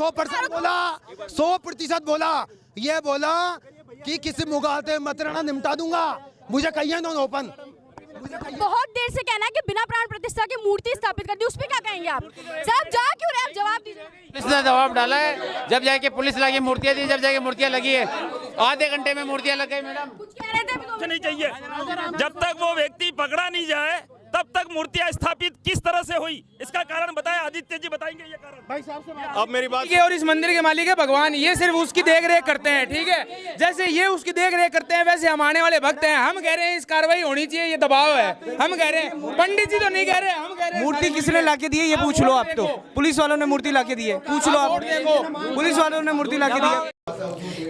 100% बोला, 100% बोला। ये बोला कि किसी मुगालते मत रहना, निपटा दूंगा। मुझे कहिए दोनों ओपन। बहुत देर से कहना है कि बिना प्राण प्रतिष्ठा की मूर्ति स्थापित कर दी, उस पर क्या कहेंगे आप? सर आप जा क्यों रहे, आप जवाब दीजिए। पुलिस ने दबाव डाला है, जब जाके पुलिस लगी मूर्तियां दी, जब जाके मूर्तियां लगी है, आधे घंटे में मूर्तियां लग गई। मैडम कुछ कह रहे थे अभी तो। नहीं चाहिए, जब तक वो व्यक्ति पकड़ा नहीं जाए तब तक मूर्तियां स्थापित किस तरह से हुई, इसका कारण बताएं। आदित्य जी बताएंगे ये कारण। भाई साहब से अब मेरी बात। और इस मंदिर के मालिक है भगवान, ये सिर्फ उसकी देख रेख करते हैं, ठीक है। जैसे ये उसकी देख रेख करते हैं वैसे हम आने वाले भक्त हैं। हम कह रहे हैं इस कार्रवाई होनी चाहिए, ये दबाव है। हम कह रहे हैं, पंडित जी तो नहीं कह रहे, हम कह रहे हैं। मूर्ति किसने लाके दी है ये पूछ लो आप तो। पुलिस वालों ने मूर्ति लाके दी है, पूछ लो आप। पुलिस वालों ने मूर्ति लाके दी है।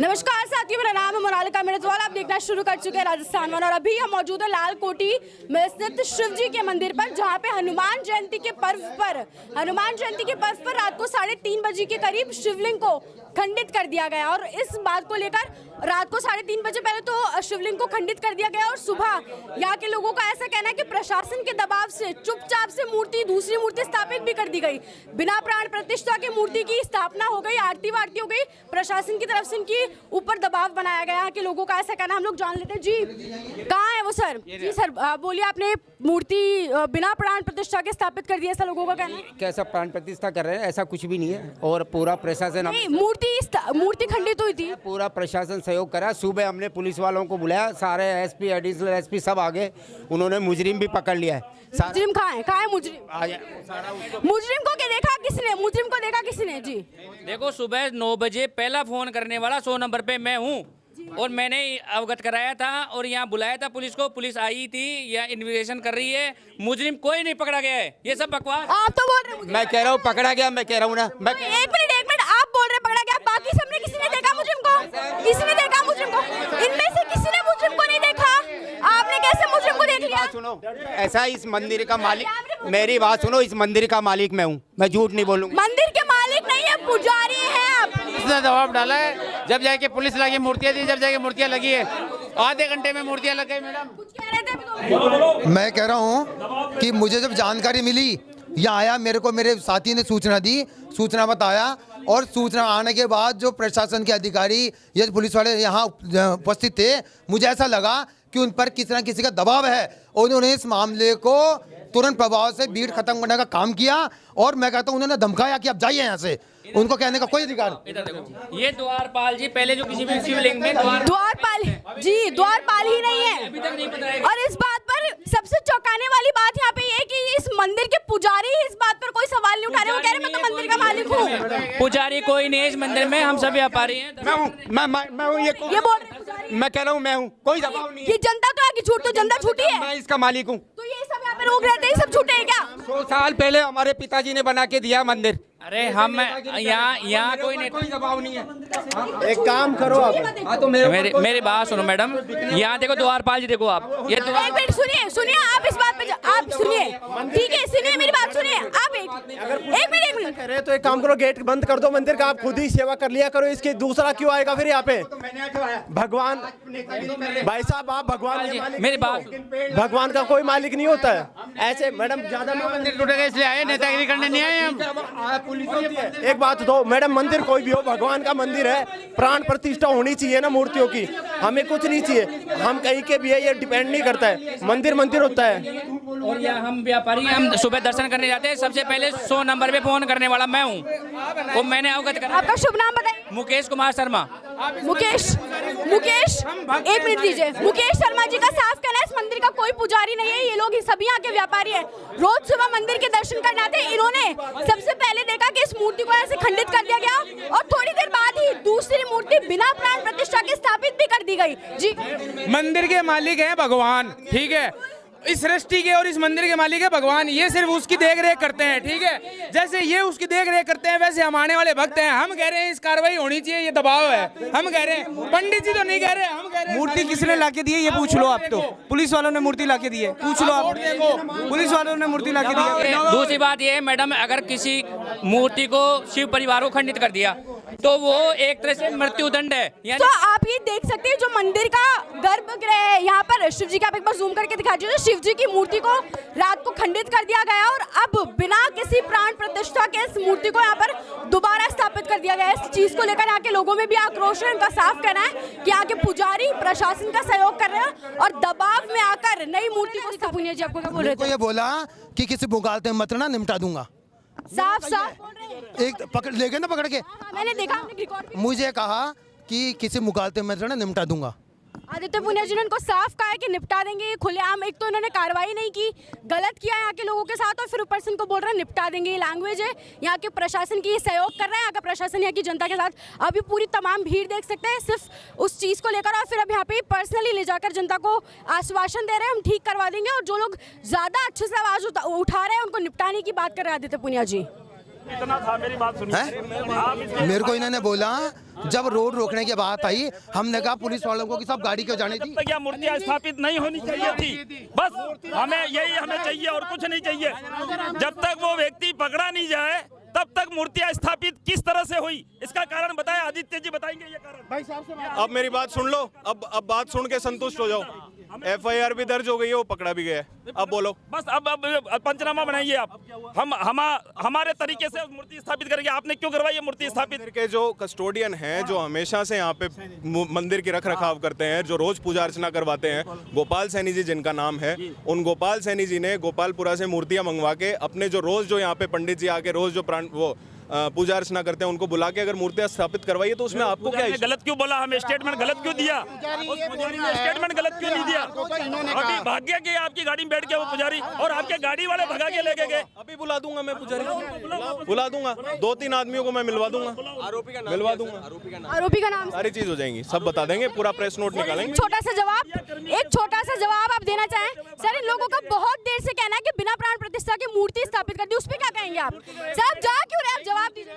नमस्कार साथियों, मेरा नाम है मोनालिका मेड़तवाल। आप देखना शुरू कर चुके हैं राजस्थान वन और अभी हम मौजूद है लाल कोठी में स्थित शिव जी के मंदिर पर, जहां पे हनुमान जयंती के पर्व पर रात को 3:30 बजे के करीब शिवलिंग को खंडित कर दिया गया। और इस बात को लेकर रात को 3:30 बजे पहले तो शिवलिंग को खंडित कर दिया गया और सुबह यहाँ के लोगों का ऐसा कहना है कि प्रशासन के दबाव से चुपचाप से दूसरी मूर्ति स्थापित भी कर दी गई। बिना प्राण प्रतिष्ठा की मूर्ति की स्थापना हो गई, आरती वारती हो गई, प्रशासन की तरफ से इनकी ऊपर दबाव बनाया गया। यहाँ के लोगों का ऐसा कहना, हम लोग जान लेते हैं। जी कहाँ है वो सर? जी सर बोलिए, आपने मूर्ति बिना प्राण प्रतिष्ठा के स्थापित कर दी, ऐसा लोगों का कहना है। कैसा प्राण प्रतिष्ठा कर रहे हैं, ऐसा कुछ भी नहीं है। और पूरा प्रशासन, मूर्ति खंडित हुई थी, पूरा प्रशासन सहयोग करा। सुबह हमने पुलिस वालों को बुलाया, सारे एसपी, एडिशनल एसपी सब आगे, उन्होंने मुजरिम भी पकड़ लिया है। मुजरिम कहाँ है मुजरिम? मुजरिम को देखा किसने? मुजरिम को देखा किसने? जी देखो, सुबह 9 बजे पहला फोन करने वाला 100 नंबर पे मैं हूँ और मैंने अवगत कराया था और यहाँ बुलाया था पुलिस को। पुलिस आई थी, यहाँ इन्वेस्टिगेशन कर रही है। मुजरिम कोई नहीं पकड़ा गया है, ये सब बकवास। आप तो बोल रहे हैं मैं कह रहा हूँ पकड़ा गया, मैं कह रहा हूँ ना। एक मिनट, आप बोल रहे पकड़ा गया, बाकी सबने किसी ने देखा मुजरिम को? किसी ने देखा मुजरिम को? इनमें से किसी ने मुजरिम को नहीं देखा? आपने कैसे मुजरिम को देख लिया? सुनो, ऐसा इस मंदिर का मालिक, मेरी बात सुनो, इस मंदिर का मालिक मैं हूँ, मैं झूठ नहीं बोलूँगा। मंदिर के मालिक नहीं है, पुजारी है आप। उसने दबाव डाला है, जब जाके पुलिस लगी मूर्तियां दी, जब जाके मूर्तियां लगी है, आधे घंटे में मूर्तियां लग गई। मैडम कुछ कह रहे थे अभी तो। मैं कह रहा हूँ कि मुझे जब जानकारी मिली, यहाँ आया, मेरे को मेरे साथी ने सूचना दी, सूचना बताया और सूचना आने के बाद जो प्रशासन के अधिकारी या पुलिस वाले यहाँ उपस्थित थे, मुझे ऐसा लगा कि उन पर किसी न किसी का दबाव है और उन्होंने इस मामले को तुरंत प्रभाव से भीड़ खत्म करने का काम किया। और मैं कहता हूँ उन्होंने धमकाया कि आप जाइए यहाँ से, उनको कहने का कोई अधिकार। इधर देखो, ये द्वारपाल जी पहले जो किसी भी शिवलिंग में द्वारपाल ही नहीं है अभी तक नहीं पता है। और इस बात पर सबसे चौंकाने वाली बात यहाँ पे ये कि इस मंदिर के पुजारी इस बात पर कोई सवाल नहीं उठा रहे। वो कह रहे मैं तो मंदिर का मालिक हूँ। पुजारी कोई नहीं है इस मंदिर में, हम सब व्यापारी हैं। मैं हूँ, मैं हूँ, ये बोल रहे पुजारी, मैं कह रहा हूँ मैं हूँ, कोई दबाव नहीं है। ये जनता तो है कि झूठ, तो जनता झूठी है। मैं इसका मालिक हूँ। तो ये सब यहाँ पे लोग रहते हैं, सब झूठे हैं क्या? 100 साल पहले हमारे पिताजी ने बना के दिया मंदिर। अरे हम यहाँ कोई नहीं, कोई दबाव नहीं है। एक काम करो आप, हाँ तो मेरी बात सुनो मैडम, यहाँ देखो द्वारपाल जी, देखो आप ये एक मिनट सुनिए, आप इस बात पे आप सुनिए, ठीक है, सुनिए मेरी बात सुनिए। आप एक मिनट कह रहे तो एक काम करो, गेट बंद कर दो मंदिर का, आप खुद ही सेवा कर लिया करो। इसके दूसरा क्यों आएगा फिर यहाँ पे? भगवान, भाई साहब आप मेरी बात, भगवान का कोई मालिक नहीं होता है ऐसे। मैडम ज्यादा मंदिर टूटेगा इसलिए आए, नेतागिरी करने नहीं आए हम। एक बात तो मैडम, मंदिर कोई भी हो, भगवान का मंदिर है, प्राण प्रतिष्ठा होनी चाहिए ना मूर्तियों की। हमें कुछ नहीं चाहिए, हम कहीं के भी है, ये डिपेंड नहीं करता है। मंदिर होता है। और यहाँ हम व्यापारी, हम सुबह दर्शन करने जाते हैं, सबसे पहले 100 नंबर पे फोन करने वाला मैं हूँ, वो मैंने अवगत करा। आपका शुभ नाम बताइए। मुकेश कुमार शर्मा। मुकेश एक मिनट दीजिए। मुकेश शर्मा जी का साफ कहना है इस मंदिर का कोई पुजारी नहीं है, ये लोग सभी यहाँ के व्यापारी हैं। रोज सुबह मंदिर के दर्शन करने आते हैं। इन्होंने सबसे पहले देखा कि इस मूर्ति को ऐसे खंडित कर दिया गया और थोड़ी देर बाद ही दूसरी मूर्ति बिना प्राण प्रतिष्ठा के स्थापित भी कर दी गई। जी मंदिर के मालिक है भगवान, ठीक है, इस सृष्टि के और इस मंदिर के मालिक है भगवान, ये सिर्फ उसकी देख रेख करते हैं, ठीक है। जैसे ये उसकी देख रेख करते हैं वैसे हम आने वाले भक्त हैं। हम कह रहे हैं इस कार्रवाई होनी चाहिए, ये दबाव है। हम कह रहे हैं, पंडित जी तो नहीं कह रहे, हम कह रहे हैं। मूर्ति किसने लाके दी है ये पूछ लो आप तो। पुलिस वालों ने मूर्ति लाके दी है, पूछ लो आप। पुलिस वालों ने मूर्ति लाके दी है। दूसरी बात ये है मैडम, अगर किसी मूर्ति को शिव परिवार को खंडित कर दिया तो वो एक तरह से मृत्युदंड है। तो आप ये देख सकते हैं जो मंदिर का गर्भगृह है, यहाँ पर शिव जी का, आप एक बार जूम करके दिखा दीजिए। शिव जी की मूर्ति को रात को खंडित कर दिया गया और अब बिना किसी प्राण प्रतिष्ठा के इस मूर्ति को यहाँ पर दोबारा स्थापित कर दिया दिया गया है। इस चीज को लेकर यहाँ के लोगों में भी आक्रोश है। उनका साफ कहना है कि यहाँ के पुजारी प्रशासन का सहयोग कर रहे हैं और दबाव में आकर नई मूर्ति को स्थापना। जी आपको क्या बोल रहे थे? ये बोला कि किसी मुगालते मत ना निपटा दूंगा। साफ साफ बोल रहे हैं। एक पकड़ ले गए ना पकड़ के। हाँ, मैंने देखा, हमने रिकॉर्ड भी। मुझे कहा कि किसी मुगालते मत ना निपटा दूंगा। आदित्य पुनिया जी ने उनको साफ कहा है कि निपटा देंगे ये खुलेआम। एक तो इन्होंने कार्रवाई नहीं की, गलत किया यहाँ के लोगों के साथ, और फिर ऊपर से इनको बोल रहे हैं निपटा देंगे। ये लैंग्वेज है यहाँ के प्रशासन की, सहयोग कर रहा है यहाँ का प्रशासन यहाँ की जनता के साथ। अभी पूरी तमाम भीड़ देख सकते हैं सिर्फ उस चीज़ को लेकर, और फिर अब यहाँ पे पर्सनली ले जाकर जनता को आश्वासन दे रहे हैं हम ठीक करवा देंगे। और जो लोग ज़्यादा अच्छे से आवाज़ उठा रहे हैं उनको निपटाने की बात कर रहे हैं आदित्य पुनिया जी। इतना था, मेरी बात सुनिए। मेरे को इन्होंने बोला जब रोड रोकने की बात आई, हमने कहा पुलिस वालों को कि सब गाड़ी क्यों जाने दी। क्या मूर्तियां स्थापित नहीं होनी चाहिए थी? बस हमें यही चाहिए और कुछ नहीं चाहिए। जब तक वो व्यक्ति पकड़ा नहीं जाए तब तक मूर्तियां स्थापित किस तरह से हुई, इसका कारण बताएं। आदित्य जी बताएंगे ये कारण। भाई साहब अब मेरी बात सुन लो, अब बात सुन के संतुष्ट हो जाओ। FIR भी दर्ज हो गई है, वो पकड़ा भी गया है। अब बोलो बस, अब पंचनामा बनाइए आप। हमारे तरीके से मूर्ति स्थापित करेंगे। आपने क्यों करवाई है मूर्ति स्थापित? के जो कस्टोडियन हैं, जो हमेशा से यहाँ पे मंदिर की रख रखाव करते हैं, जो रोज पूजा अर्चना करवाते हैं, गोपाल सैनी जी जिनका नाम है, उन गोपाल सैनी जी ने गोपालपुरा से मूर्तियां मंगवा के अपने जो रोज जो यहाँ पे पंडित जी आके रोज जो पूजा अर्चना करते हैं उनको बुला के अगर मूर्तियां स्थापित करवाइए तो उसमें आपको क्या गलत क्यों बोला? हमें स्टेटमेंट गलत क्यों दिया? स्टेटमेंट गलत क्यों नहीं दिया? अभी भाग्य के आपकी गाड़ी में बैठ के वो पुजारी और आपके गाड़ी वाले भगा के लेके गए। अभी बुला दूंगा मैं पुजारी को, बुला दूंगा 2-3 आदमियों को मैं मिलवा दूंगा, मिलवा दूंगा। आरोपी का नाम, सारी चीज हो जाएंगी, सब बता देंगे, पूरा प्रेस नोट निकालेंगे। एक छोटा सा जवाब आप देना चाहें सर? इन लोगों का बहुत देर से कहना है कि बिना प्राण प्रतिष्ठा की मूर्ति स्थापित कर दी, उस पर क्या कहेंगे आप? सर आप जा क्यों रहे? आप जवाब दीजिए।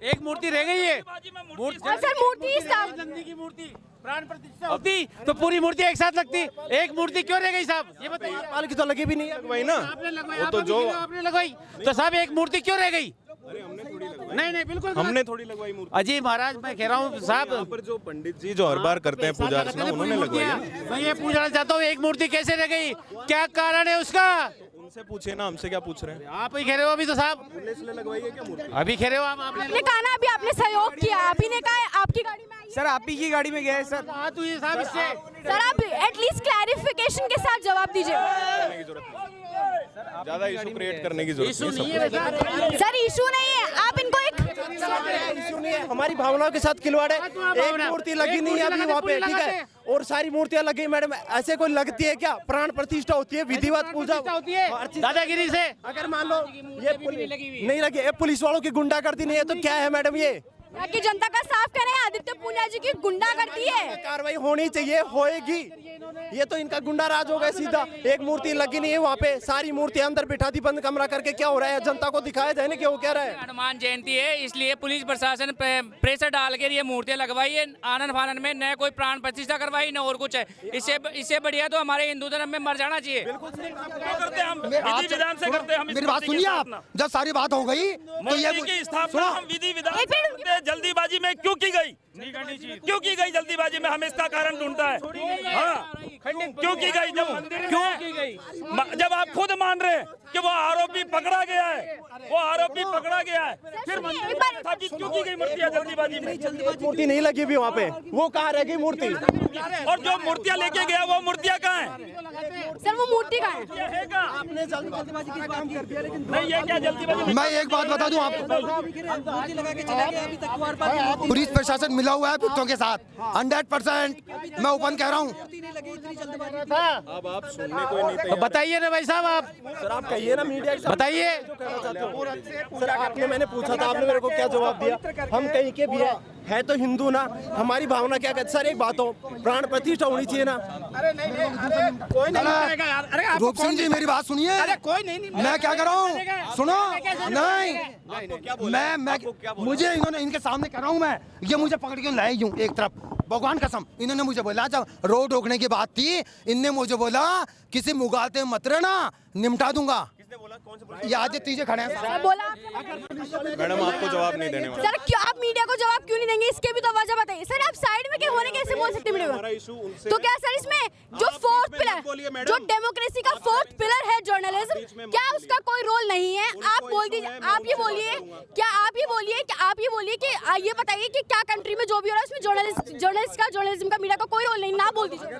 एक मूर्ति रह गई है, सर मूर्ति की मूर्ति प्राण प्रतिष्ठा होती तो पूरी मूर्ति एक साथ लगती। एक मूर्ति क्यों रह गई साहब? ये बताइए। पाल की तो लगी भी नहीं है वही ना, आपने लगवाई, वो तो जो आपने लगवाई तो साहब एक मूर्ति क्यों रह गई? अरे हमने थोड़ी लगवाई। नहीं बिल्कुल हमने थोड़ी लगवाई मूर्ति। अजी महाराज मैं कह रहा हूँ साहब, यहाँ पर जो पंडित जी जो हर बार करते हैं पूजा अर्चना, उन्होंने लगवाई है। मैं ये पूछना चाहता हूँ एक मूर्ति कैसे रह गई, क्या कारण है उसका? उनसे पूछिए ना, हमसे क्या पूछ रहे हैं? आप ही कह रहे हो अभी तो साहब, पुलिस ने लगवाई है क्या मूर्ति? अभी कह रहे हो आप? आपने कहा ना अभी आपने सहयोग किया, अभी ने कहा आपकी गाड़ी में आई है। सर आप ही की गाड़ी में गए सर। हाँ तो ये साहब इससे सर आप एटलीस्ट क्लैरिफिकेशन के साथ जवाब दीजिए। ज्यादा इशू क्रिएट करने की जरूरत नहीं है। सर इशू नहीं है, आप इनको एक इशू नहीं है, हमारी भावनाओं के साथ खिलवाड़ है। एक मूर्ति लगी नहीं है अभी वहाँ पे, ठीक है, और सारी मूर्तियां लगी। मैडम ऐसे कोई लगती है क्या? प्राण प्रतिष्ठा होती है, विधिवत पूजा होती है दादागिरी से। अगर मान लो ये नहीं लगी, ये पुलिस वालों की गुंडागर्दी नहीं है तो क्या है मैडम? ये यहाँ की जनता का साफ कहना है आदित्य पुनिया जी की गुंडागर्दी है। कार्रवाई होनी चाहिए, होएगी। ये तो इनका गुंडा राज हो गया सीधा। एक मूर्ति लगी नहीं है वहाँ पे, सारी मूर्ति अंदर बिठा दी बंद कमरा करके। क्या हो रहा है? जनता को दिखाया जाए ना कि वो क्या रहा है। हनुमान जयंती है इसलिए पुलिस प्रशासन प्रेशर डाल के ये मूर्तियां लगवाई है। आनंद फानन में न कोई प्राण प्रतिष्ठा करवाई न और कुछ है। इससे बढ़िया तो हमारे हिंदू धर्म में मर जाना चाहिए। मेरी बात सुनिए आप, जब सारी बात हो गई तो ये स्थापना हम विधि विधान जल्दीबाजी में क्यों की गई? क्यों की गई जल्दीबाजी में? हमें इसका कारण ढूंढता है। हाँ, क्यों की गई? जब आप खुद मान रहे हैं कि वो आरोपी पकड़ा गया है, वो आरोपी पकड़ा गया है, फिर स्थापित क्यों की गई मूर्तियां जल्दीबाजी में? मूर्ति नहीं लगी अभी वहाँ पे, वो कहाँ रह गई मूर्ति? और जो मूर्तियां लेके गया वो मूर्तियां कहाँ हैं? सर वो मूर्ति कहाँ है? आपने जल्दीबाजी का काम कर दिया, लेकिन नहीं ये क्या जल्दीबाजी? मैं एक बात बता दूं आपको, पुलिस प्रशासन मिला हुआ है भक्तों के साथ 100%। मैं ओपन कह रहा हूँ। अब आप सुनने कोई नहीं बताइए ना भाई साहब, आप सर आप कहिए ना मीडिया के साथ बताइए। सर आपने, मैंने पूछा था, आपने मेरे को क्या जवाब दिया? हम कहीं के भी है तो हिंदू ना, हमारी भावना क्या कहती? सर एक बात हो, प्राण प्रतिष्ठा होनी चाहिए ना। अरे नहीं कोई नहीं। रूप सिंह जी मेरी बात सुनिए। अरे कोई नहीं, मैं क्या कर रहा हूँ? सुनो नहीं, मैं मुझे इन्होंने इनके सामने कह रहा हूँ मैं, ये मुझे पकड़ के लाए यूं एक तरफ, भगवान कसम। इन्होंने मुझे बोला जब रोड रोकने की बात थी, इनने मुझे बोला किसी मुगालते मत रहना, निपटा दूंगा। याद तीजे खड़े हैं। बोला मैडम आपको जवाब नहीं देने वाला। सर क्यों आप मीडिया को जवाब क्यों नहीं देंगे? इसके भी तो वजह बताइए सर। आप साइड में क्यों होने कैसे बोल सकते मीडिया को? तो क्या सर इसमें जो फोर्थ पिलर, जो डेमोक्रेसी का फोर्थ पिलर है जर्नलिज्म, क्या उसका कोई रोल नहीं है? आप बोल दीजिए, आप ये बोलिए, क्या आप ये आप ये बोलिए कि ये बताइए कि क्या कंट्री में जो भी हो रहा है उसमें जर्नलिज्म का मीडिया का कोई रोल नहीं, ना बोल दीजिए एक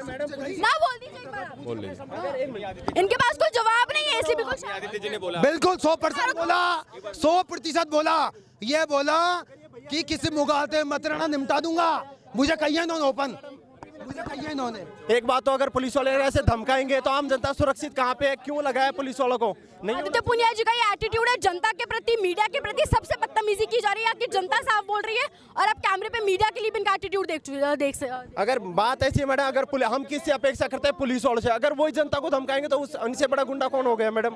बार आप। इनके पास कोई जवाब नहीं है, इसलिए बिल्कुल बिल्कुल 100% बोला, 100% बोला। ये बोला कि किसी मुगालते मत रहना, निपटा दूंगा। मुझे कहिए इन्होंने ओपन, मुझे कहिए इन्होंने। एक बात तो अगर पुलिस वाले ऐसे धमकाएंगे तो आम जनता सुरक्षित कहाँ पे है? क्यों लगाया पुलिस वालों को? नहीं आदित्य पुनिया जी का ये एटीट्यूड है, जनता के प्रति, मीडिया के प्रति सबसे बदतमीजी की जा रही है। आपकी जनता साफ बोल रही है और आप कैमरे पे मीडिया के लिए भी इनका एटीट्यूड देख अगर बात ऐसी है मैडम, अगर हम किससे अपेक्षा करते हैं? पुलिस वालों से। अगर वही जनता को धमकाएंगे तो उनसे बड़ा गुंडा कौन हो गया मैडम?